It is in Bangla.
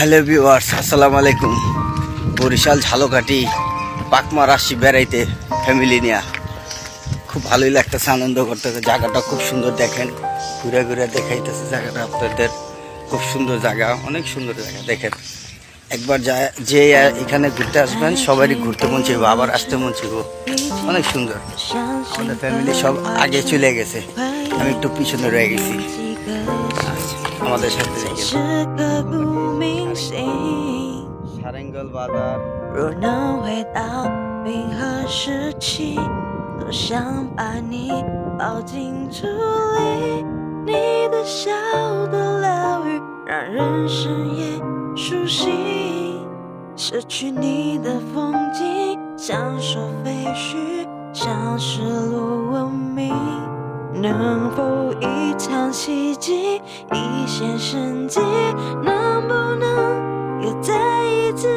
হ্যালো ভিউয়ার্স, আসসালামু আলাইকুম। বরিশাল ঝালকাঠি পাকমার আসছি বেড়াইতে ফ্যামিলি নিয়ে। খুব ভালোই লাগতেছে, আনন্দ করতেছে। জায়গাটা খুব সুন্দর, দেখেন ঘুরে ঘুরে দেখাইতেছে জায়গাটা আপনাদের। খুব সুন্দর জায়গা, অনেক সুন্দর জায়গা। দেখেন একবার যে এখানে ঘুরতে আসবেন সবারই ঘুরতে মন চাইব, আবার আসতে মন চাইব। অনেক সুন্দর। আমাদের ফ্যামিলি সব আগে চলে গেছে, আমি একটু পিছনে রয়ে গেছি। আমাদের সাথে সারেঙ্গল বাজার।若能回到冰河时期，多想把你抱进处理。你的笑的疗愈，让人深夜苏醒。摄取你的风景，享受废墟，像是路文明。能否一场奇迹，一线生机？能不能又再一次？